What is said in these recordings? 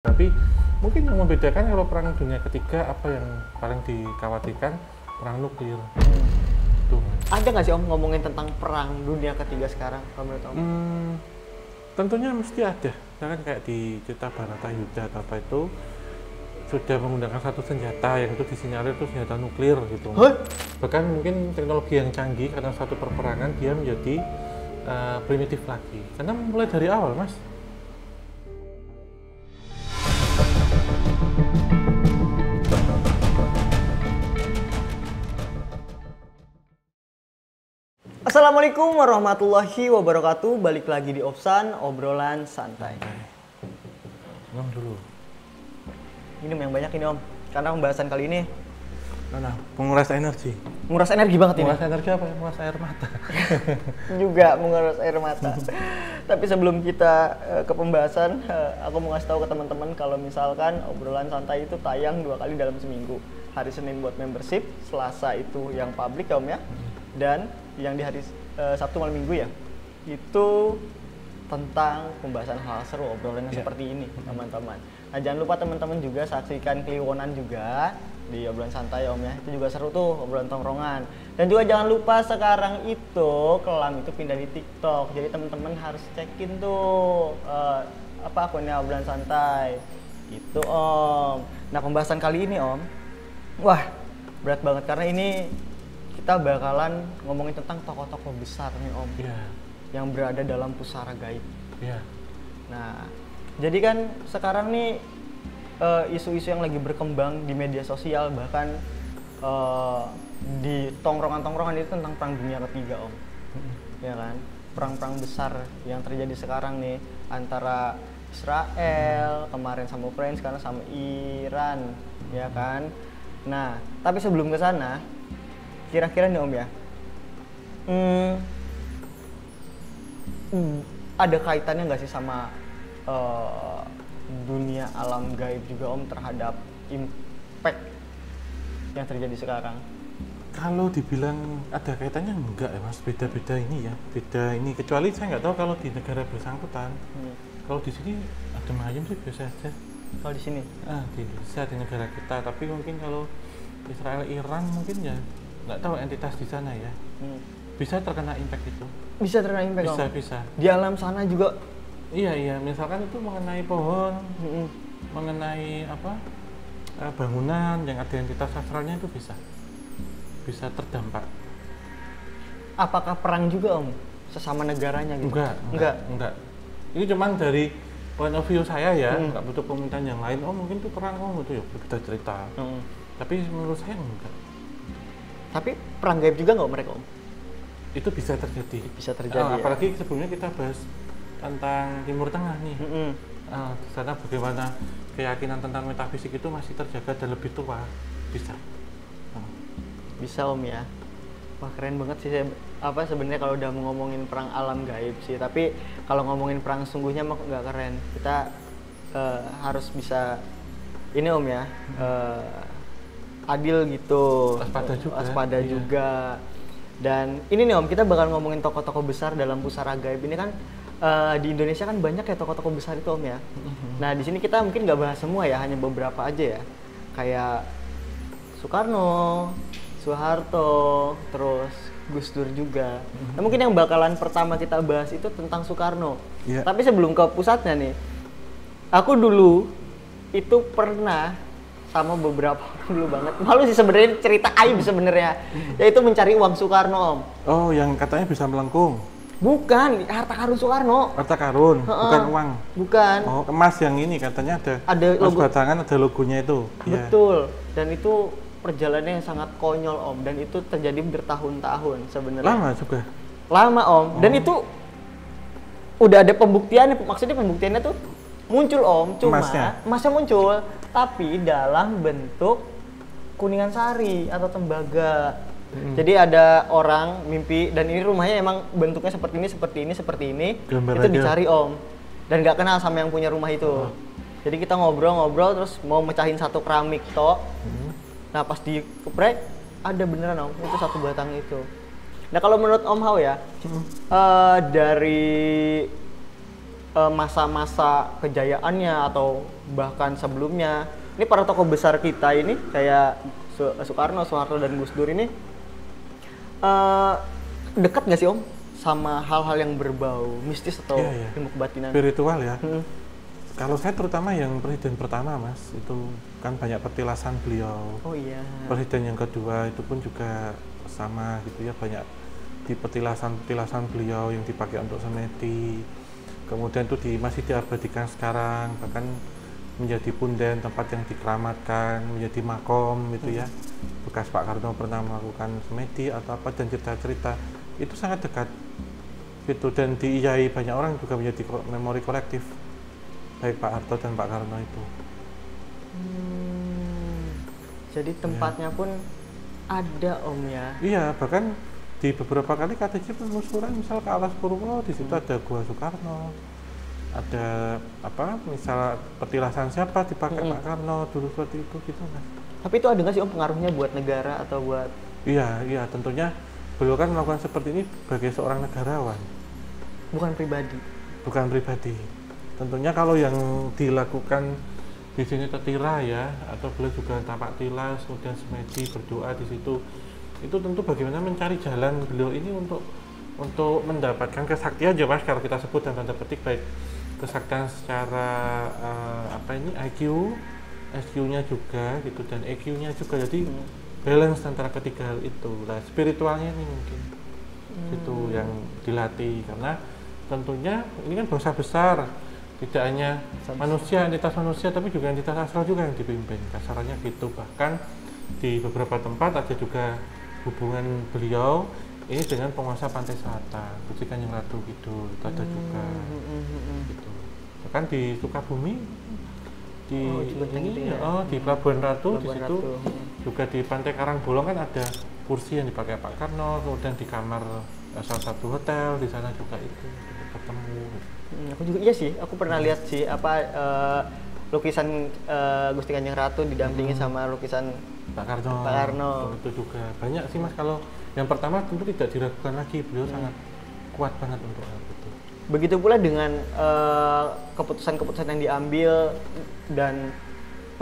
Tapi mungkin yang membedakan kalau perang dunia ketiga apa yang paling dikhawatirkan perang nuklir. Tuh. Ada nggak sih Om ngomongin tentang perang dunia ketiga sekarang kalau menurut Om? Tentunya mesti ada. Misalkan kayak di cerita Baratayuda atau apa itu sudah menggunakan satu senjata yang itu disinyalir itu senjata nuklir gitu. Huh? Bahkan mungkin teknologi yang canggih karena satu perperangan dia menjadi primitif lagi. Karena mulai dari awal, Mas. Assalamualaikum warahmatullahi wabarakatuh. Balik lagi di Opsan, obrolan santai. Minum dulu. Minum yang banyak ini Om, karena pembahasan kali ini Nah, penguras energi. menguras energi banget ini. Menguras energi apa? Menguras air mata. Juga menguras air mata. Tapi sebelum kita ke pembahasan, aku mau ngasih tahu ke teman-teman kalau misalkan obrolan santai itu tayang 2 kali dalam seminggu. Hari Senin buat membership, Selasa itu yang publik ya Om ya. Dan yang di hari Sabtu malam Minggu ya, itu tentang pembahasan hal seru, obrolan yang seperti ini teman-teman. Nah jangan lupa teman-teman juga saksikan Kliwonan juga di obrolan santai Om ya, itu juga seru tuh obrolan tongkrongan. Dan juga jangan lupa sekarang itu Kelam itu pindah di TikTok, jadi teman-teman harus cekin tuh akunnya obrolan santai itu Om. Nah pembahasan kali ini Om, wah berat banget karena ini kita bakalan ngomongin tentang tokoh-tokoh besar nih Om. Iya. Yang berada dalam pusara gaib. Iya. Nah, jadi kan sekarang nih isu-isu yang lagi berkembang di media sosial bahkan di tongkrongan-tongkrongan itu tentang perang dunia ketiga Om. Ya kan? Perang-perang besar yang terjadi sekarang nih antara Israel, kemarin sama Ukraina, sekarang sama Iran, ya kan? Nah, tapi sebelum ke sana, kira-kira nih Om ya, ada kaitannya nggak sih sama dunia alam gaib juga Om terhadap impact yang terjadi sekarang? Kalau dibilang ada kaitannya enggak ya Mas, beda-beda ini ya, beda ini. Kecuali saya nggak tahu kalau di negara bersangkutan. Kalau di sini ada ayam sih biasa aja. Kalau di sini? Di Indonesia, di negara kita. Tapi mungkin kalau Israel, Iran mungkin ya nggak tahu entitas di sana ya. Bisa terkena impact itu. Bisa terkena impact Bisa, Om? bisa. Di alam sana juga? Iya, misalkan itu mengenai pohon, mengenai apa bangunan yang ada entitas astralnya itu bisa terdampak. Apakah perang juga Om? Sesama negaranya gitu? Enggak. Ini cuman dari point of view saya ya, nggak butuh pemerintahan yang lain. Oh mungkin itu perang, itu ya kita cerita. Tapi menurut saya enggak. Tapi perang gaib juga nggak mereka Om? Itu bisa terjadi. Bisa terjadi. Apalagi sebelumnya kita bahas tentang Timur Tengah nih. Di sana bagaimana keyakinan tentang metafisik itu masih terjaga dan lebih tua. Bisa. Bisa Om ya. Wah keren banget sih sebenarnya kalau udah ngomongin perang alam gaib sih. Tapi kalau ngomongin perang sungguhnya mah nggak keren. Kita harus bisa ini Om ya. Adil gitu. Waspada juga. Dan ini nih Om, kita bakal ngomongin tokoh-tokoh besar dalam pusara gaib. Ini kan di Indonesia kan banyak ya tokoh-tokoh besar itu Om ya. Nah di sini kita mungkin nggak bahas semua ya, hanya beberapa aja ya. Kayak Soekarno, Soeharto, terus Gus Dur juga. Nah mungkin yang bakalan pertama kita bahas itu tentang Soekarno. Yeah. Tapi sebelum ke pusatnya nih, aku dulu itu pernah sama beberapa orang dulu banget. Malu sih sebenarnya cerita aib sebenarnya. Yaitu mencari uang Soekarno Om. Oh yang katanya bisa melengkung. Bukan, harta karun Soekarno. Harta karun, bukan uang. Bukan. Oh, emas yang ini katanya ada emas logo batangan, ada logonya itu. Betul. Dan itu perjalanannya yang sangat konyol Om, dan itu terjadi bertahun-tahun sebenarnya. Lama juga. Lama Om. Dan itu udah ada pembuktiannya, maksudnya pembuktiannya tuh muncul Om, cuma emasnya muncul, tapi dalam bentuk kuningan sari atau tembaga. Jadi ada orang mimpi, dan ini rumahnya emang bentuknya seperti ini. Gambar itu aja. dicari Om, dan nggak kenal sama yang punya rumah itu. Jadi kita ngobrol terus mau mecahin satu keramik toh. Nah pas dikeprek ada beneran Om, itu satu batang itu. Nah kalau menurut Om Hao ya, dari masa-masa kejayaannya atau bahkan sebelumnya. Ini para tokoh besar kita ini kayak Soekarno, Soeharto dan Gus Dur ini dekat nggak sih Om sama hal-hal yang berbau mistis atau ilmu kebatinan? Spiritual ya. Kalau saya terutama yang presiden pertama Mas, itu kan banyak petilasan beliau. Oh iya. Presiden yang kedua itu pun juga sama gitu ya, banyak di petilasan beliau yang dipakai untuk semedi. Kemudian itu masih diabadikan sekarang, bahkan menjadi punden, tempat yang dikeramatkan, menjadi makom gitu ya. Bekas Pak Karno pernah melakukan semedi atau apa, dan cerita-cerita itu sangat dekat gitu, dan diiyai banyak orang juga menjadi memori kolektif, baik Pak Harto dan Pak Karno itu. Jadi tempatnya pun ada Om ya? Iya, bahkan di beberapa kali KTC penelusuran, misal ke Alas Purwo, di situ ada Gua Soekarno, ada apa, misal petilasan siapa dipakai Pak Karno dulu seperti itu gitu Mas. Tapi itu ada nggak sih Om pengaruhnya buat negara atau buat? Iya, tentunya beliau kan melakukan seperti ini sebagai seorang negarawan. Bukan pribadi? Bukan pribadi. Tentunya kalau yang dilakukan di sini tetira ya, atau beliau juga tapak tilas, kemudian semedi, berdoa di situ, itu tentu bagaimana mencari jalan beliau ini untuk mendapatkan kesaktian aja Mas, kalau kita sebut dan tanda petik, baik kesaktian secara IQ, SQ-nya juga gitu, dan EQ-nya juga, jadi balance antara ketiga hal itu. Nah, spiritualnya ini mungkin itu yang dilatih, karena tentunya ini kan bangsa besar, tidak hanya manusia, entitas manusia, tapi juga entitas astral juga yang dipimpin, kasarannya gitu. Bahkan di beberapa tempat ada juga hubungan beliau ini dengan penguasa pantai selatan, Gusti Kanjeng Ratu gitu, itu ada juga gitu. Bahkan di Sukabumi, di di Pelabuhan Ratu, di situ juga di Pantai Karangbolong kan ada kursi yang dipakai Pak Karno, kemudian di kamar salah satu hotel di sana juga itu ketemu. Aku juga iya sih, aku pernah lihat sih lukisan Gusti Kanjeng Ratu didampingi sama lukisan Pak Karno. Itu juga banyak sih Mas. Kalau yang pertama tentu tidak diragukan lagi, beliau sangat kuat banget untuk hal itu. Begitu pula dengan keputusan-keputusan yang diambil, dan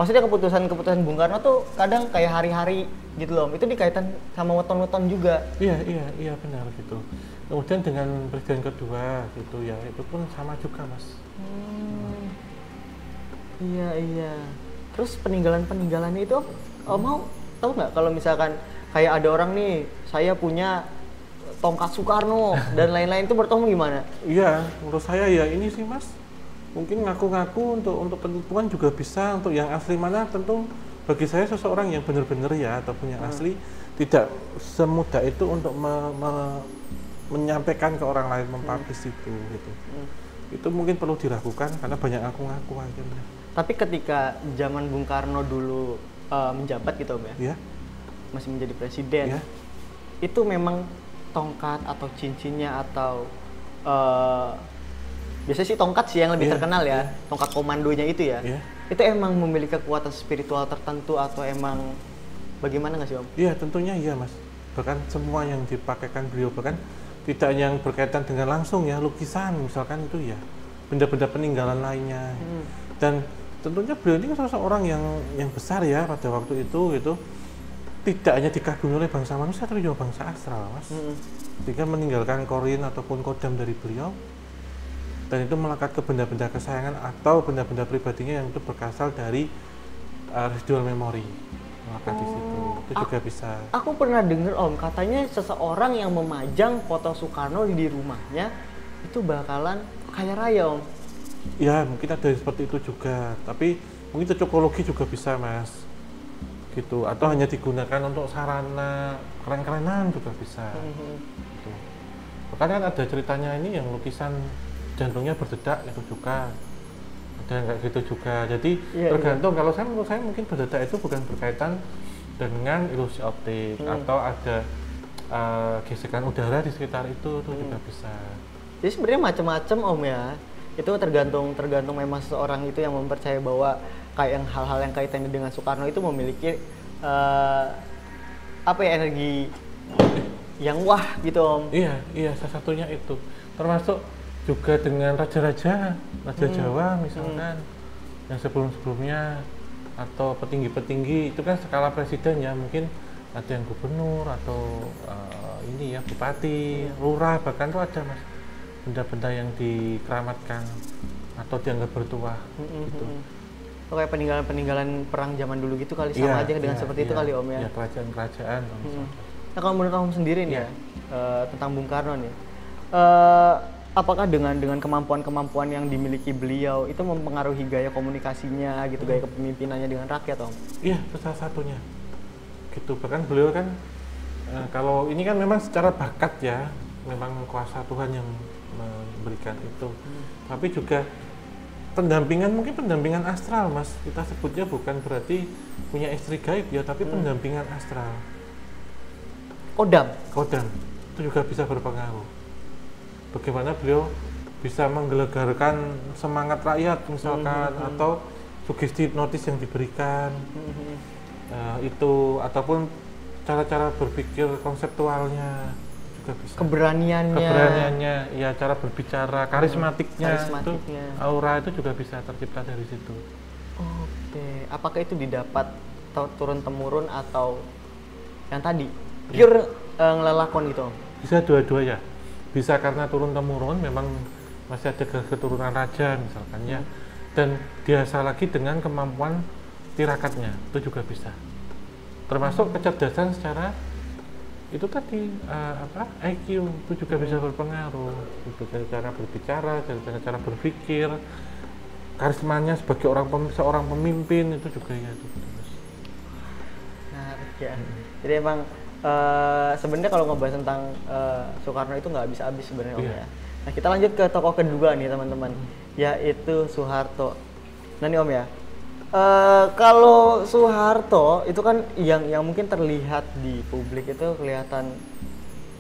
maksudnya keputusan Bung Karno tuh kadang kayak hari-hari gitu loh, itu dikaitan sama weton-weton juga. Iya benar gitu. Kemudian dengan presiden kedua gitu ya, itu pun sama juga Mas. Iya. Terus peninggalan-peninggalannya itu mau tahu nggak, kalau misalkan kayak ada orang nih, saya punya tongkat Soekarno dan lain-lain, itu bertemu gimana? Iya, menurut saya ya ini sih Mas, mungkin ngaku-ngaku untuk penipuan juga bisa. Untuk yang asli mana, tentu bagi saya seseorang yang benar-benar ya atau punya asli, tidak semudah itu untuk menyampaikan ke orang lain, mempublish itu gitu. Itu mungkin perlu diragukan karena banyak ngaku-ngaku akhirnya. Tapi ketika zaman Bung Karno dulu menjabat gitu Om ya, masih menjadi presiden, itu memang tongkat atau cincinnya atau biasanya sih tongkat sih yang lebih terkenal ya, tongkat komandonya itu ya, itu emang memiliki kekuatan spiritual tertentu atau emang bagaimana nggak sih Om? Iya tentunya iya Mas, bahkan semua yang dipakaikan beliau, bahkan tidak yang berkaitan dengan langsung ya, lukisan misalkan itu ya, benda-benda peninggalan lainnya. Dan tentunya beliau ini kan seorang yang besar ya pada waktu itu gitu, tidak hanya dikagumi oleh bangsa manusia tapi juga bangsa astral Mas. Jika meninggalkan korin ataupun kodam dari beliau, dan itu melekat ke benda-benda kesayangan atau benda-benda pribadinya yang itu berasal dari residual memori, melekat di situ, itu juga bisa. Aku pernah dengar Om, katanya seseorang yang memajang foto Soekarno di rumahnya itu bakalan kaya raya Om. Ya mungkin ada seperti itu juga, tapi mungkin cocokologi juga bisa Mas gitu, atau hanya digunakan untuk sarana keren-kerenan juga bisa gitu. Bahkan kan ada ceritanya ini yang lukisan jantungnya berdetak itu juga ada yang kayak gitu juga, jadi tergantung. Kalau menurut saya mungkin berdetak itu bukan berkaitan dengan ilusi optik atau ada gesekan udara di sekitar itu juga bisa. Jadi sebenarnya macam-macam Om ya, itu tergantung memang seseorang itu yang mempercayai bahwa kayak hal-hal yang kaitannya dengan Soekarno itu memiliki energi yang wah gitu Om. Iya salah satunya itu, termasuk juga dengan raja-raja Jawa misalkan yang sebelum-sebelumnya, atau petinggi-petinggi itu kan skala presiden ya, mungkin ada yang gubernur atau ini ya bupati, lurah, bahkan tuh ada mas benda-benda yang dikeramatkan atau dianggap bertuah gitu. Kayak peninggalan-peninggalan perang zaman dulu gitu kali, sama aja dengan seperti itu kali Om ya. Ya kerajaan-kerajaan. Nah kalau menurut Om sendiri nih ya, tentang Bung Karno nih, apakah dengan kemampuan-kemampuan yang dimiliki beliau itu mempengaruhi gaya komunikasinya gitu, gaya kepemimpinannya dengan rakyat Om? Iya, itu salah satunya. Gitu, bahkan beliau kan kalau ini kan memang secara bakat ya, memang kuasa Tuhan yang memberikan itu. Tapi juga pendampingan, mungkin pendampingan astral mas, kita sebutnya bukan berarti punya istri gaib ya, tapi pendampingan astral. Kodam itu juga bisa berpengaruh. Bagaimana beliau bisa menggelegarkan semangat rakyat misalkan, atau sugesti hipnotis yang diberikan itu, ataupun cara-cara berpikir konseptualnya juga bisa. Keberaniannya, ya cara berbicara, karismatiknya. Itu aura itu juga bisa tercipta dari situ. Oke, apakah itu didapat turun temurun atau yang tadi pure ngelelakon gitu? Bisa dua-duanya. Bisa karena turun temurun, memang masih ada keturunan raja misalkan ya, dan biasa lagi dengan kemampuan tirakatnya, itu juga bisa. Termasuk kecerdasan secara itu tadi IQ itu juga bisa berpengaruh. Itu dari cara berbicara, dari cara berpikir, karismanya sebagai seorang pemimpin itu juga ya. Menarik ya. Jadi emang sebenarnya kalau ngebahas tentang Soekarno itu nggak habis-habis sebenarnya Om ya. Nah kita lanjut ke tokoh kedua nih teman-teman, yaitu Soeharto. Nah nih Om ya, kalau Soeharto itu kan yang mungkin terlihat di publik itu kelihatan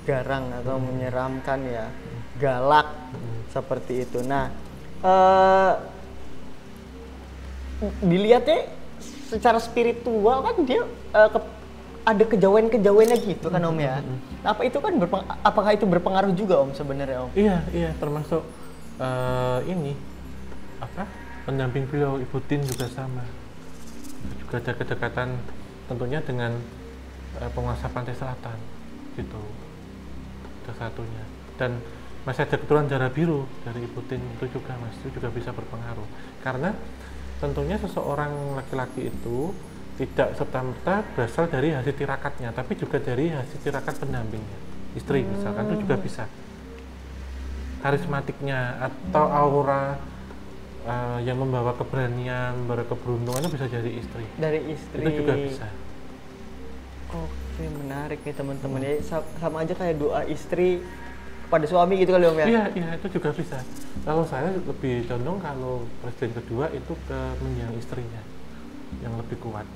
garang atau menyeramkan ya, galak seperti itu. Nah dilihatnya secara spiritual kan dia ada kejawen-kejawennya gitu kan Om ya. Apa itu kan apakah itu berpengaruh juga Om sebenarnya Om? Iya, termasuk ini pendamping beliau Ibu Tin juga sama. Juga ada kedekatan tentunya dengan penguasa pantai selatan gitu. Itu satunya. Dan masih ada keturunan darah biru dari Ibu Tin itu juga mas, itu juga bisa berpengaruh. Karena tentunya seseorang laki-laki itu tidak serta-merta berasal dari hasil tirakatnya, tapi juga dari hasil tirakat pendampingnya, istri misalkan, itu juga bisa. Karismatiknya atau aura yang membawa keberanian, membawa keberuntungan itu bisa dari istri. Dari istri. Itu juga bisa. Oke, menarik nih teman-teman ya. Sama aja kayak doa istri kepada suami gitu kali Om ya? Iya, itu juga bisa. Kalau saya lebih condong kalau presiden kedua itu ke mendiang istrinya yang lebih kuat.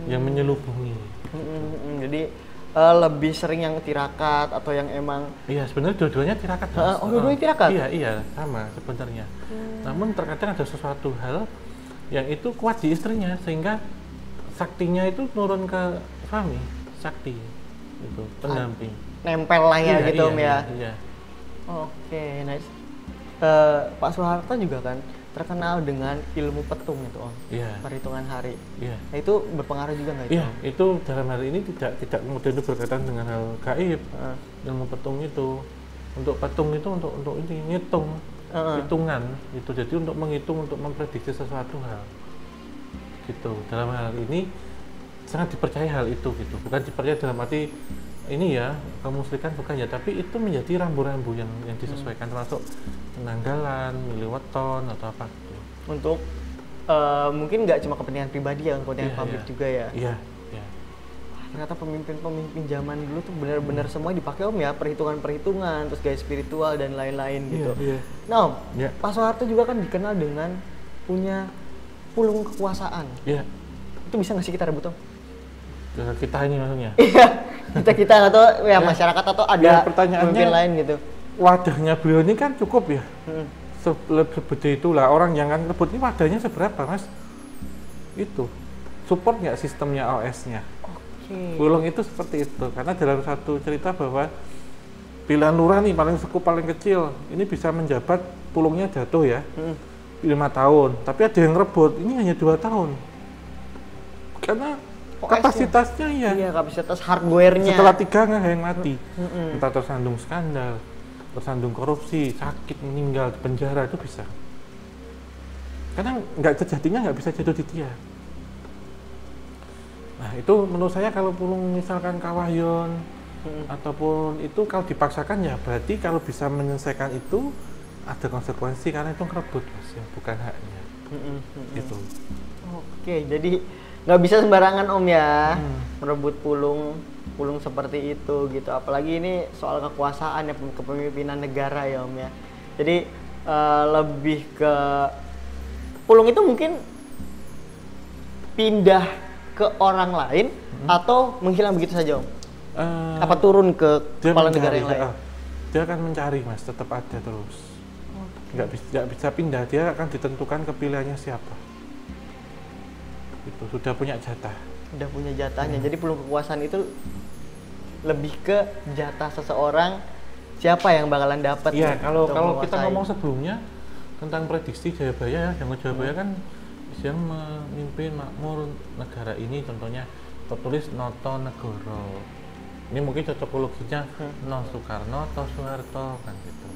Yang menyelubungi. Jadi lebih sering yang tirakat atau yang emang? Iya, sebenarnya dua-duanya tirakat. Dua-duanya tirakat? Iya, sama sebenarnya. Namun terkadang ada sesuatu hal yang itu kuat di istrinya sehingga saktinya itu turun ke suami, sakti itu pendamping. Nempel lah ya gitu Om ya. Iya. Oke, nice. Pak Soeharto juga kan terkenal dengan ilmu petung itu Om, perhitungan hari. Nah itu berpengaruh juga nggak itu? Iya, itu dalam hal ini tidak kemudian itu berkaitan dengan hal gaib. Ilmu petung itu untuk petung itu untuk ini ngitung, hitungan itu, jadi untuk menghitung, untuk memprediksi sesuatu hal. Gitu. Dalam hal ini sangat dipercaya hal itu gitu, bukan dipercaya dalam arti ini ya kemusyrikan bukan ya, tapi itu menjadi rambu-rambu yang disesuaikan, termasuk penanggalan, milih weton atau apa gitu. Untuk mungkin nggak cuma kepentingan pribadi ya, kepentingan publik juga ya. Iya. Ternyata pemimpin zaman dulu tuh benar-benar semua dipakai Om ya, perhitungan, terus gaya spiritual dan lain-lain gitu. Nah Om, Pak Soeharto juga kan dikenal dengan punya pulung kekuasaan. Iya. Itu bisa nggak sih kita rebut Om? Kita ini maksudnya? Iya, kita atau ya masyarakat atau ada pemimpin lain gitu. Wadahnya beliau ini kan cukup ya. Seperti itulah orang yang kan rebut ini wadahnya seberapa mas? Itu support nggak sistemnya OS-nya? Pulung itu seperti itu, karena dalam satu cerita bahwa pilihan lurah nih paling sekup paling kecil, ini bisa menjabat pulungnya jatuh ya 5 tahun, tapi ada yang rebut ini hanya 2 tahun karena kapasitasnya ya. Iya, kapasitas hardware-nya. Setelah 3 nggak yang mati, entah tersandung skandal, tersandung korupsi, sakit, meninggal di penjara itu bisa. Karena sejatinya nggak bisa jatuh di dia. Nah itu menurut saya kalau pulung misalkan kawahyon ataupun itu kalau dipaksakan ya berarti kalau bisa menyelesaikan itu ada konsekuensi karena itu ngerebut mas ya, bukan haknya. Itu. Oke, jadi nggak bisa sembarangan om ya merebut pulung seperti itu gitu, apalagi ini soal kekuasaan ya, kepemimpinan negara ya om ya. Jadi lebih ke pulung itu mungkin pindah ke orang lain atau menghilang begitu saja om? Apa turun ke kepala negara yang lain? Dia akan mencari mas, tetap ada terus. Nggak bisa pindah, dia akan ditentukan kepilihannya siapa. Itu sudah punya jatah. Udah punya jatahnya. Jadi pulung kekuasaan itu lebih ke jatah seseorang, siapa yang bakalan dapat. Iya, kalau kita ngomong sebelumnya tentang prediksi Jayabaya, yang Jayabaya kan yang memimpin makmur negara ini, contohnya tertulis Noto Negoro. Ini mungkin cocokologinya No Soekarno, To Soeharto kan gitu.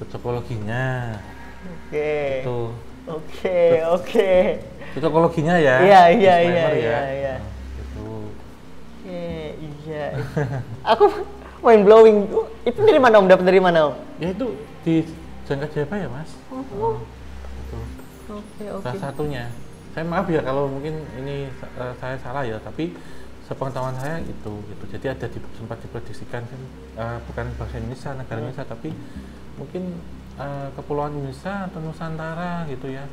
Cocokologinya. Oke. Itu. Oke. Cocokologinya ya. Iya. Nah, gitu. Iya. Aku mind blowing. Itu dari mana om? Dapat dari mana om? Ya itu di Jangka Jayabaya mas. Itu. Oke. Salah satunya. Saya maaf ya kalau mungkin ini saya salah ya, tapi sepengetahuan saya itu gitu. Jadi ada sempat diprediksikan kan bukan bahasa Indonesia, negara Indonesia, tapi mungkin Kepulauan Indonesia atau Nusantara gitu ya.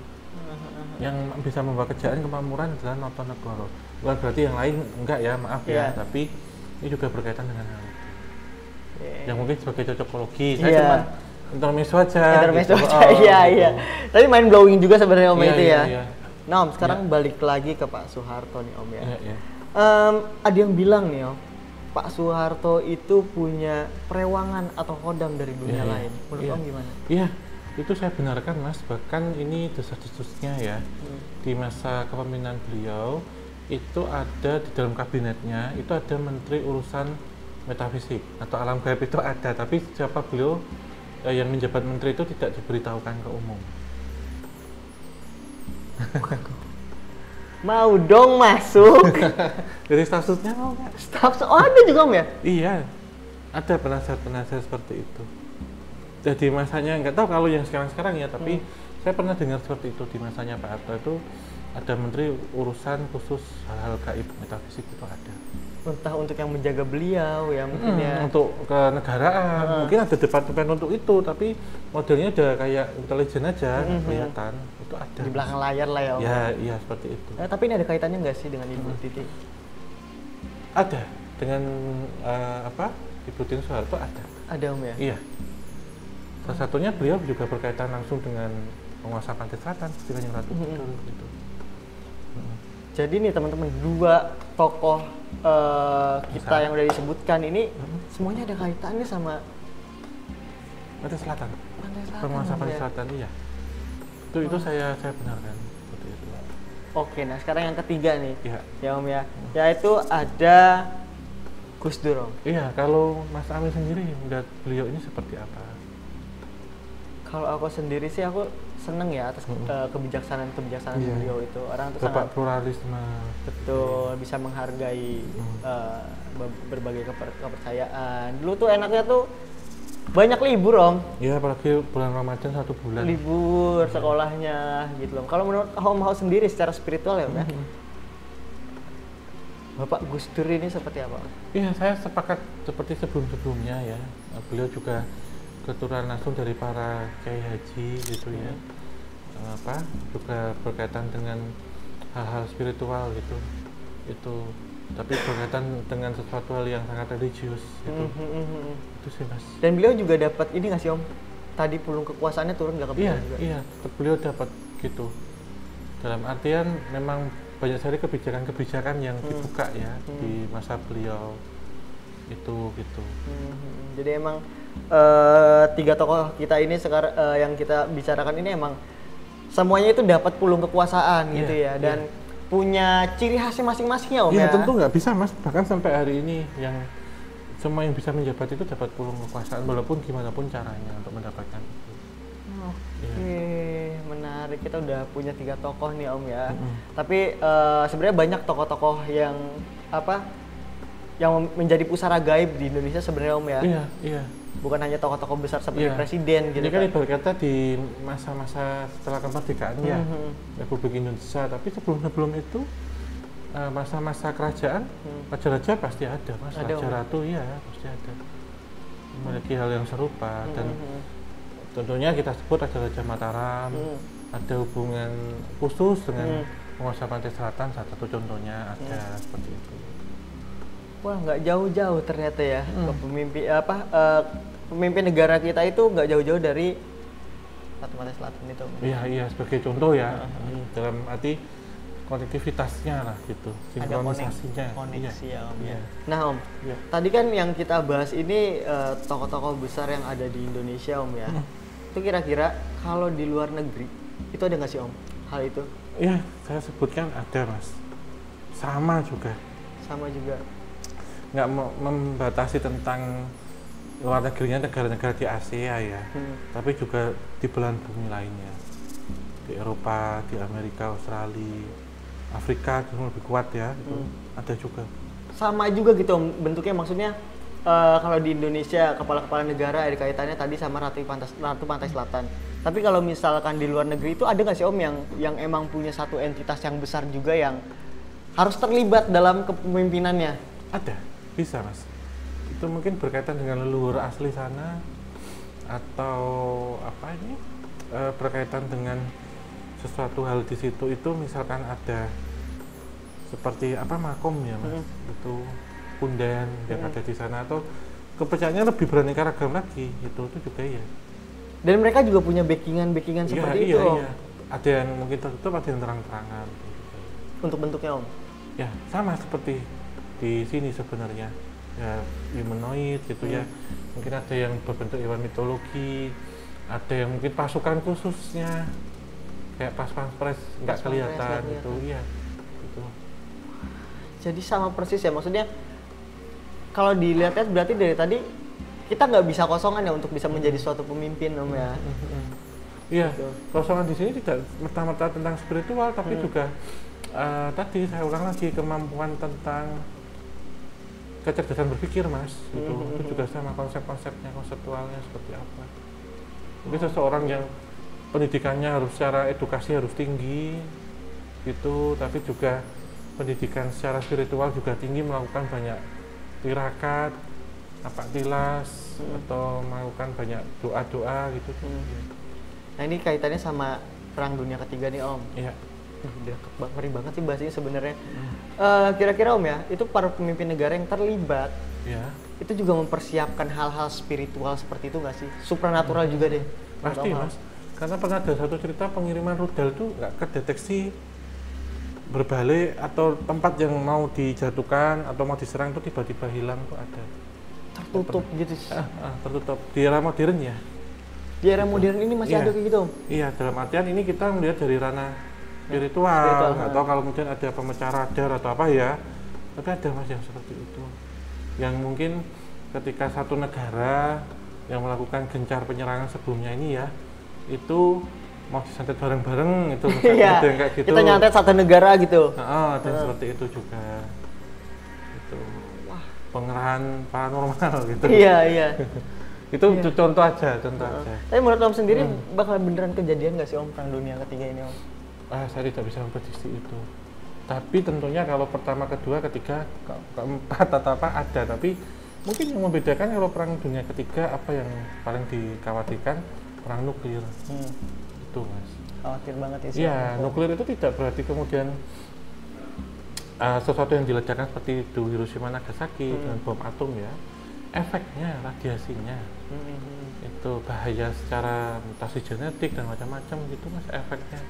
Yang bisa membawa kejayaan kemakmuran adalah Noto Negoro. Bukan berarti yang lain enggak ya, maaf ya, tapi ini juga berkaitan dengan hal itu. Yang mungkin sebagai cocokologi, saya cuma intermezzo aja. Intermezzo aja, iya. Tapi mind blowing juga sebenarnya om itu ya. Iya. Nah om, sekarang balik lagi ke Pak Soeharto nih om ya. Iya. Ada yang bilang nih om, Pak Soeharto itu punya perewangan atau kodam dari dunia lain. Menurut om gimana? Iya, itu saya benarkan mas. Bahkan ini desas-desusnya ya, di masa kepemimpinan beliau itu ada di dalam kabinetnya itu ada menteri urusan metafisik atau alam gaib itu ada, tapi siapa beliau yang menjabat menteri itu tidak diberitahukan ke umum. Mau dong masuk. Dari statusnya mau nggak? Status ada juga om ya? Iya, ada penasihat-penasihat seperti itu. Jadi masanya nggak tahu kalau yang sekarang ya, tapi saya pernah dengar seperti itu di masanya Pak Harto itu ada menteri urusan khusus hal-hal gaib metafisik itu ada. Entah untuk yang menjaga beliau ya mungkin ya. Untuk kenegaraan, mungkin ada departemen untuk itu, tapi modelnya udah kayak intelijen aja, kelihatan itu ada. Di belakang layar lah ya om. Ya, iya seperti itu. Tapi ini ada kaitannya nggak sih dengan Ibu Titi? Ada, dengan Ibu Tini Soeharto ada. Ada om ya? Iya. Salah satunya beliau juga berkaitan langsung dengan penguasa pantai selatan, dengan yang Ratu Kidul gitu. Jadi nih teman-teman, dua tokoh kita yang udah disebutkan ini semuanya ada kaitannya sama Pantai Selatan. Penguasa Pantai Selatan, iya. Itu saya benarkan seperti itu. Oke, nah sekarang yang ketiga nih, ya om ya, yaitu ada Gus Dur om. Iya, kalau Mas Amin sendiri melihat beliau ini seperti apa? Kalau aku sendiri sih aku seneng ya atas kebijaksanaan beliau itu. Orang tuh sangat pluralisme. Betul, bisa menghargai berbagai kepercayaan. Dulu tuh enaknya tuh banyak libur om. Iya, apalagi bulan Ramadan 1 bulan. Libur sekolahnya gitu loh. Kalau menurut om sendiri secara spiritual ya om ya. Bapak Gus Dur ini seperti apa? Iya, saya sepakat seperti sebelum-sebelumnya ya. Beliau juga keturunan langsung dari para kiai haji gitu ya. Juga berkaitan dengan hal-hal spiritual gitu. Itu tapi berkaitan dengan sesuatu hal yang sangat religius gitu. Itu sih mas. Dan beliau juga dapat ini nggak sih om? Tadi pulung kekuasaannya turun nggak ke beliau juga? Iya, beliau dapat gitu. Dalam artian memang banyak sekali kebijakan-kebijakan yang dibuka ya di masa beliau itu gitu. Jadi emang tiga tokoh kita ini sekarang yang kita bicarakan ini emang semuanya itu dapat pulung kekuasaan gitu ya, dan punya ciri khasnya masing-masing ya Om ya. Iya tentu nggak bisa Mas, bahkan sampai hari ini yang semua yang bisa menjabat itu dapat pulung kekuasaan walaupun gimana pun caranya untuk mendapatkan itu. Oke, menarik. Kita udah punya 3 tokoh nih Om ya. Tapi sebenarnya banyak tokoh-tokoh yang yang menjadi pusara gaib di Indonesia sebenarnya Om ya. Iya. Bukan hanya tokoh-tokoh besar seperti presiden gitu ini kan. Ibarat kata di masa-masa setelah kemerdekaan ya Republik Indonesia, tapi sebelum itu masa-masa kerajaan raja-raja pasti ada Mas, raja ratu ya pasti ada memiliki hal yang serupa dan tentunya kita sebut raja-raja Mataram ada hubungan khusus dengan penguasa pantai selatan, salah satu contohnya ada seperti itu. Wah, nggak jauh-jauh ternyata ya pemimpin pemimpin negara kita itu nggak jauh-jauh dari Ratu Pantai Selatan itu. Iya sebagai contoh ya dalam arti konektivitasnya lah gitu, sinkronisasinya. Koneksi ya Om. Iya. Nah Om, tadi kan yang kita bahas ini tokoh-tokoh besar yang ada di Indonesia Om ya. Itu kira-kira kalau di luar negeri itu ada nggak sih Om hal itu? Iya, saya sebutkan ada Mas. Sama juga. Nggak membatasi tentang luar negerinya, negara-negara di Asia ya, tapi juga di belahan bumi lainnya, di Eropa, di Amerika, Australia, Afrika itu lebih kuat ya, itu ada juga. Sama juga gitu Om, bentuknya maksudnya kalau di Indonesia kepala-kepala negara ada kaitannya tadi sama Ratu Pantai Selatan. Tapi kalau misalkan di luar negeri itu ada nggak sih Om yang emang punya satu entitas yang besar juga yang harus terlibat dalam kepemimpinannya? Ada, bisa Mas. Itu mungkin berkaitan dengan leluhur asli sana atau berkaitan dengan sesuatu hal di situ. Itu misalkan ada seperti makom ya Mas, itu pundan yang ada di sana, atau kepercayaannya lebih beraneka ragam lagi, itu juga ya. Dan mereka juga punya backingan seperti itu Om? Iya. Ada yang mungkin tertutup, ada yang terang-terangan. Untuk bentuknya Om? Ya sama seperti di sini sebenarnya ya, humanoid gitu ya. Mungkin ada yang berbentuk hewan mitologi, ada yang mungkin pasukan khususnya kayak pas-pampres nggak kelihatan gitu ya gitu. Jadi sama persis ya, maksudnya kalau dilihat-lihat berarti dari tadi kita nggak bisa kosongan ya untuk bisa menjadi suatu pemimpin Om ya. Iya, kosongan di sini tidak merta-merta tentang spiritual, tapi juga tadi saya ulang lagi, kemampuan tentang kecerdasan berpikir Mas, itu juga sama konsepnya, konseptualnya seperti apa. Mungkin seseorang yang pendidikannya harus secara edukasi harus tinggi gitu, tapi juga pendidikan secara spiritual juga tinggi, melakukan banyak tirakat, tilas, atau melakukan banyak doa-doa gitu. Nah ini kaitannya sama Perang Dunia Ketiga nih Om. Iya. Udah ngeri banget sih bahasanya sebenarnya. Kira-kira Om ya, itu para pemimpin negara yang terlibat, itu juga mempersiapkan hal-hal spiritual seperti itu nggak sih? Supranatural juga deh. Pasti Mas, karena pernah ada satu cerita pengiriman rudal tuh nggak kedeteksi berbalik, atau tempat yang mau dijatuhkan atau mau diserang tuh tiba-tiba hilang tuh ada. Tertutup gitu sih. Tertutup. Di era modern ya. Di era modern ini masih ada kayak gitu Om? Iya, dalam artian ini kita melihat dari ranah spiritual, nggak tahu kalau kemudian ada pemecah radar atau apa ya, tapi ada Mas yang seperti itu, yang mungkin ketika satu negara yang melakukan gencar penyerangan sebelumnya ini ya, itu mau disantet bareng-bareng itu ada yang kayak gitu. Kita nyantet satu negara gitu. Dan seperti itu juga, itu pengerahan paranormal gitu. Iya. Itu contoh aja. Tapi menurut Om sendiri bakal beneran kejadian nggak sih Om Perang Dunia Ketiga ini Om? Saya tidak bisa memprediksi itu. Tapi tentunya kalau pertama, kedua, ketiga, keempat atau apa ada. Tapi mungkin yang membedakan kalau Perang Dunia Ketiga apa yang paling dikhawatirkan, perang nuklir. Itu Mas. Khawatir banget ya sih. Iya, nuklir itu tidak berarti kemudian sesuatu yang diledakkan seperti itu Hiroshima Nagasaki dengan bom atom ya. Efeknya, radiasinya itu bahaya secara mutasi genetik dan macam-macam gitu Mas, efeknya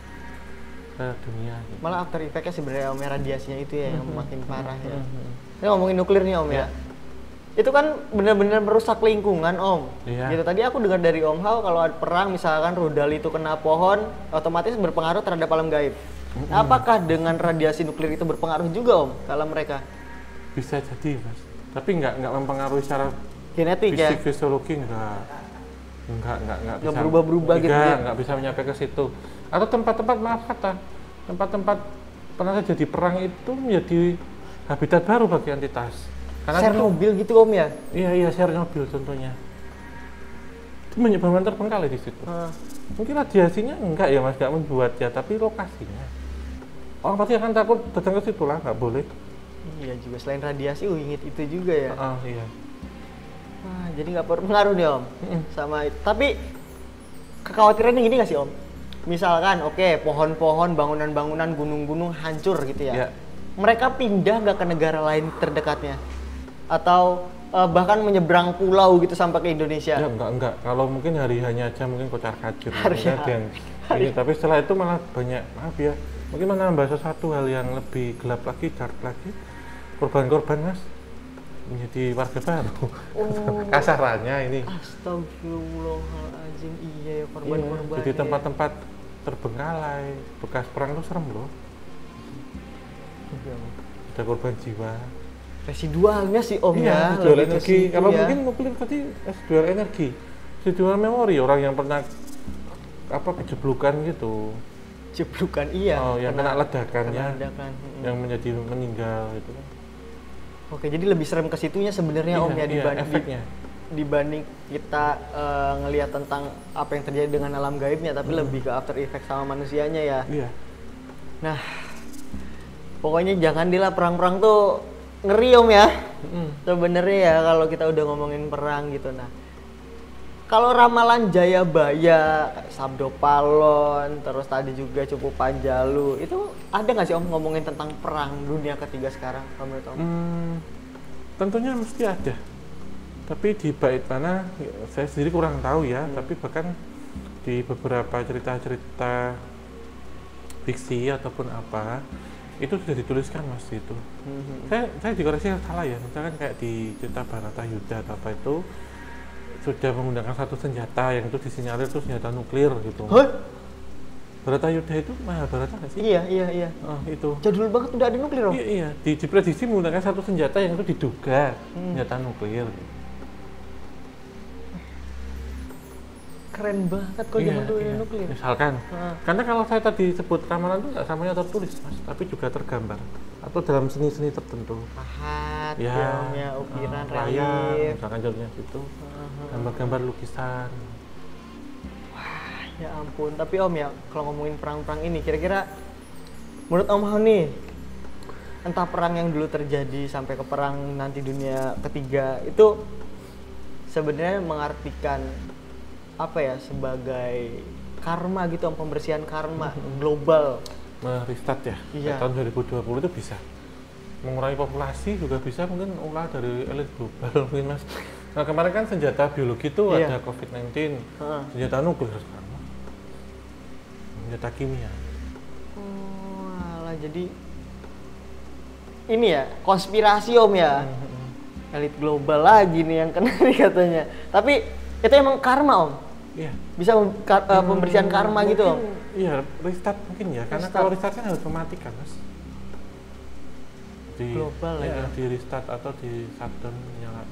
ke dunia gitu. Malah after effect-nya sebenarnya Om, radiasinya itu ya yang makin parah ya. Ini ngomongin nuklir nih Om ya. itu kan benar-benar merusak lingkungan Om. Iya. Gitu tadi aku dengar dari Om Hao kalau ada perang misalkan rudal itu kena pohon otomatis berpengaruh terhadap alam gaib. Apakah dengan radiasi nuklir itu berpengaruh juga Om ke alam mereka? Bisa jadi Mas, tapi nggak mempengaruhi secara Genetik ya? fisik fisiologi nggak bisa berubah-berubah gitu ya? nggak bisa nyampe ke situ. Atau tempat-tempat maaf kata tempat-tempat pernah terjadi perang itu menjadi habitat baru bagi entitas. Karena Chernobyl gitu Om ya? iya Chernobyl contohnya. Itu banyak bangunan terbengkalai di situ. Mungkin radiasinya enggak ya Mas, nggak membuat ya, tapi lokasinya. Orang pasti akan takut datang ke situ lah, nggak boleh. Iya juga, selain radiasi wingit itu juga ya? Iya. Wah, jadi nggak berpengaruh nih Om sama itu. Tapi kekhawatirannya gini nggak sih Om? Misalkan oke, pohon-pohon, bangunan-bangunan, gunung-gunung hancur gitu ya. Iya. Mereka pindah nggak ke negara lain terdekatnya? Atau bahkan menyeberang pulau gitu sampai ke Indonesia? Ya enggak. Kalau mungkin hari-hanya aja mungkin kocar-kacir. Hari-hari. Ada yang ini, tapi setelah itu malah banyak, maaf ya, mungkin menambah sesuatu hal yang lebih gelap lagi, dark lagi. Korban-korban Mas menjadi warga baru. Kasarannya ini. Astagfirullahaladzim, iya ya korban-korban. Jadi tempat-tempat terbengkalai, bekas perang itu serem loh. Ada korban jiwa. Residualnya sih Om Iya, ya. residual lebih ke energi. situ Kalau ya. mungkin nuklir tadi residual energi, residual memori orang yang pernah kejeblukan gitu. Jeblukan iya. Oh, yang kena ledakannya, kena ledakan. yang menjadi meninggal gitu kan. Oke, jadi lebih serem ke situnya sebenarnya Om ya dibanding efeknya. dibanding kita ngelihat tentang apa yang terjadi dengan alam gaibnya, tapi lebih ke after effect sama manusianya ya. Iya. Nah, pokoknya jangan dilah perang-perang tuh ngeri Om ya. Sebenarnya ya kalau kita udah ngomongin perang gitu. Nah, kalau ramalan Jayabaya, Sabdo Palon, terus tadi juga Cupu Panjalu, itu ada nggak sih Om ngomongin tentang perang dunia ketiga sekarang menurut Om? Tentunya mesti ada. Tapi di bait mana saya sendiri kurang tahu ya, tapi bahkan di beberapa cerita-cerita fiksi ataupun apa itu sudah dituliskan Mas itu. Saya dikoreksi salah ya, misalkan kayak di cerita Baratayuda atau apa itu sudah menggunakan satu senjata yang itu disinyalir itu senjata nuklir gitu. Hah? Baratayuda itu Mahabharata nggak sih? Iya. Oh, itu. Jadul banget udah ada nuklir Om. Iya. Diprediksi menggunakan satu senjata yang itu diduga senjata nuklir. Keren banget kalau zaman dulu ini nuklir. Misalkan, karena kalau saya tadi sebut ramalan itu nggak samanya tertulis Mas, tapi juga tergambar atau dalam seni-seni tertentu. Pahat, Ya, ukiran, layar, relief. misalkan contohnya itu, gambar-gambar lukisan. Ya ampun, tapi Om ya kalau ngomongin perang-perang ini kira-kira menurut Om Hao nih, entah perang yang dulu terjadi sampai ke perang nanti dunia ketiga itu sebenarnya mengartikan apa ya sebagai karma gitu Om, pembersihan karma global. Merestart ya, Iya. tahun 2020 itu bisa mengurangi populasi, juga bisa mungkin ulah dari elit global mungkin Mas. Nah kemarin kan senjata biologi itu Iya. ada COVID-19, senjata nuklir sekarang, senjata kimia. Oh, alah, jadi ini ya konspirasi Om ya, elit global lagi nih yang kena nih katanya. Tapi itu emang karma Om. Iya. Bisa pembersihan karma gitu Om. Iya, restart mungkin ya, karena Restart. kalau restart kan harus mematikan Mas. Global ya. Di restart atau di shutdown, nyalain,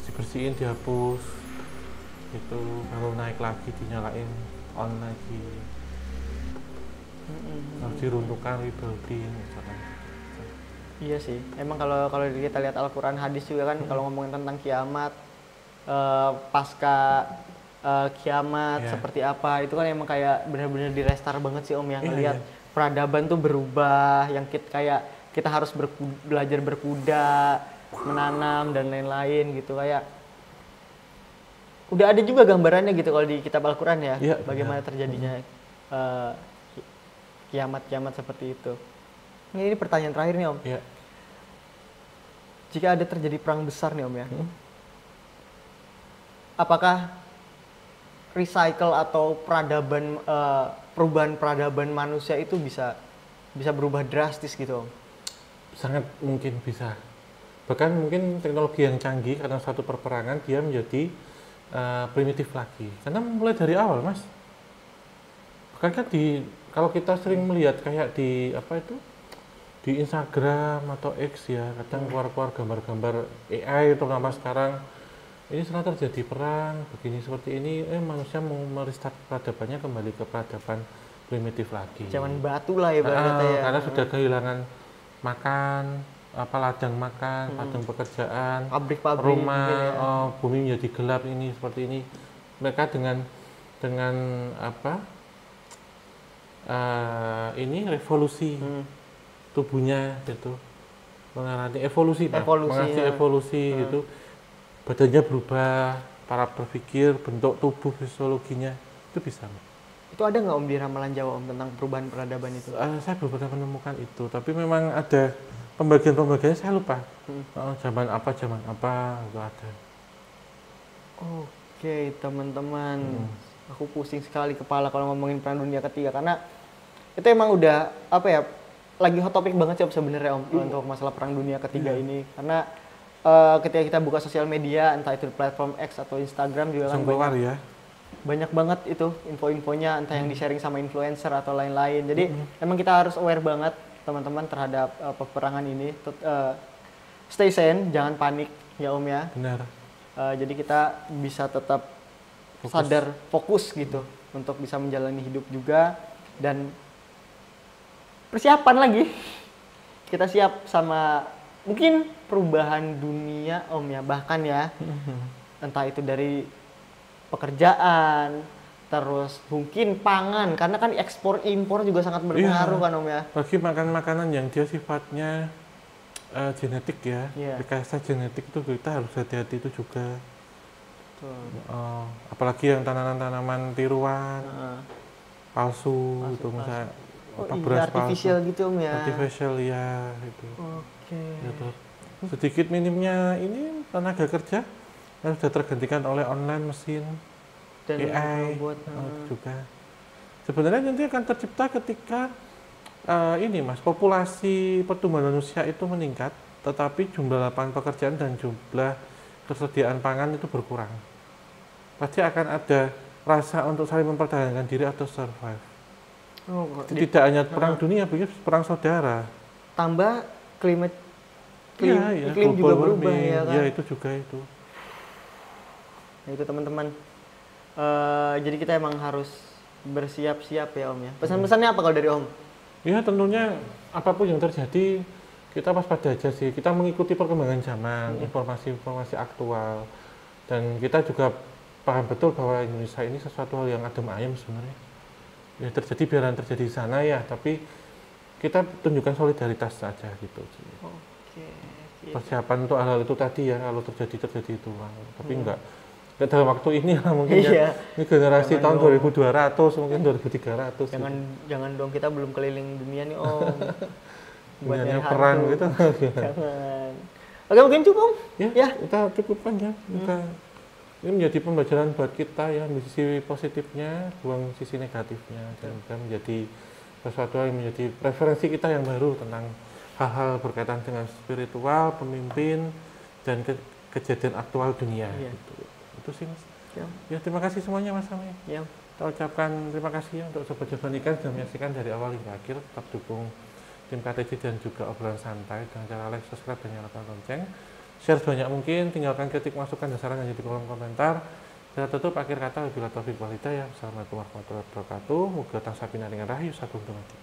dibersihin, dihapus, itu baru naik lagi, dinyalain, on lagi, harus diruntuhkan, rebuilding misalkan. Iya sih, emang kalau kita lihat Al-Quran hadis juga kan kalau ngomongin tentang kiamat, pasca kiamat Iya. seperti apa itu kan emang kayak benar-benar direstart banget sih Om yang Iya, ngelihat iya. peradaban tuh berubah, yang kita harus belajar berkuda, menanam dan lain-lain gitu kayak udah ada juga gambarannya gitu kalau di kitab Al-Quran ya, Iya, bagaimana benar. terjadinya kiamat-kiamat seperti itu. Ini pertanyaan terakhir nih Om. Iya. Jika ada terjadi perang besar nih Om ya, apakah recycle atau perubahan peradaban manusia itu bisa berubah drastis gitu Om? Sangat mungkin bisa. Bahkan mungkin teknologi yang canggih karena satu perperangan dia menjadi primitif lagi. Karena mulai dari awal, Mas. Bahkan kan kalau kita sering melihat kayak di apa itu di Instagram atau X ya, kadang keluar-keluar gambar-gambar AI terutama sekarang ini setelah terjadi perang begini seperti ini, manusia mau merestart peradabannya kembali ke peradaban primitif lagi. Zaman batu lah ibaratnya ya. Karena sudah kehilangan makan, ladang makan, ladang pekerjaan, Pabrik-pabrik rumah, mungkin ya. bumi menjadi gelap ini seperti ini. Mereka dengan ini revolusi tubuhnya gitu, mengalami evolusi, mengalami evolusi gitu, badannya berubah, cara berpikir, bentuk tubuh, fisiologinya itu bisa. Itu ada nggak Om di ramalan Jawa Om tentang perubahan peradaban itu? Saya belum pernah menemukan itu, tapi memang ada pembagian-pembagiannya saya lupa. Zaman apa itu ada. Oke teman-teman, aku pusing sekali kepala kalau ngomongin Perang Dunia Ketiga karena itu emang udah apa ya, lagi hot topic banget sih sebenarnya Om untuk masalah Perang Dunia Ketiga ini, karena ketika kita buka sosial media entah itu di platform X atau Instagram juga kan banyak banget itu info-infonya, entah yang di-sharing sama influencer atau lain-lain. Jadi emang kita harus aware banget teman-teman terhadap peperangan ini. Stay sane, jangan panik ya Om ya. Benar. Jadi kita bisa tetap sadar, fokus gitu untuk bisa menjalani hidup juga, dan persiapan lagi. Kita siap sama mungkin perubahan dunia Om ya, bahkan ya entah itu dari pekerjaan, terus mungkin pangan, karena kan ekspor impor juga sangat berpengaruh kan Om ya. Bagi makanan yang dia sifatnya genetik ya, rekayasa genetik itu kita harus hati-hati itu juga. Apalagi yang tanaman-tanaman tiruan, palsu itu misalnya beras artificial palsu, gitu Om ya. Artificial ya itu. Oke. Gitu. Sedikit minimnya ini tenaga kerja yang sudah tergantikan oleh online, mesin, dan AI robot juga. Sebenarnya nanti akan tercipta ketika ini Mas, populasi pertumbuhan manusia itu meningkat, tetapi jumlah lapangan pekerjaan dan jumlah ketersediaan pangan itu berkurang. Pasti akan ada rasa untuk saling mempertahankan diri atau survive. Tidak hanya perang dunia, begitu perang saudara. Tambah iklim juga berubah ya kan? Ya itu juga itu. Nah itu teman-teman. Jadi kita emang harus bersiap-siap ya Om ya. Pesan-pesannya apa kalau dari Om? Ya tentunya apapun yang terjadi kita waspada aja sih. Kita mengikuti perkembangan zaman, informasi-informasi aktual, dan kita juga paham betul bahwa Indonesia ini sesuatu hal yang adem ayem sebenarnya. Ya terjadi biarlah terjadi di sana ya, tapi kita tunjukkan solidaritas saja gitu. Oke. Persiapan untuk hal-hal itu tadi ya, kalau terjadi itu, tapi enggak dalam waktu ini lah mungkin ya. Ini generasi tahun 2200 mungkin 2300. Jangan dong, kita belum keliling dunia nih Om. Buat yang perang gitu. Jangan. Oke mungkin cukup. Ya. Kita cukupkan ya. Ini menjadi pembelajaran buat kita ya, sisi positifnya, buang sisi negatifnya, dan menjadi sesuatu yang menjadi preferensi kita yang baru tentang hal-hal berkaitan dengan spiritual, pemimpin, dan kejadian aktual dunia. Gitu. Itu sih Mas. Ya terima kasih semuanya Mas Sami. Kita ucapkan terima kasih untuk Sobat Jaban Ikan sudah menyaksikan dari awal hingga akhir. Tetap dukung tim KTJ dan juga obrolan santai dengan cara like, subscribe, dan nyalakan lonceng. Share sebanyak mungkin, tinggalkan kritik, masukan, dan saran hanya di kolom komentar. Saya tutup akhir kata, wabillahi taufiq wal hidayah. Assalamualaikum warahmatullahi wabarakatuh. Muga tansah pinaringan rahayu sagung dumadi.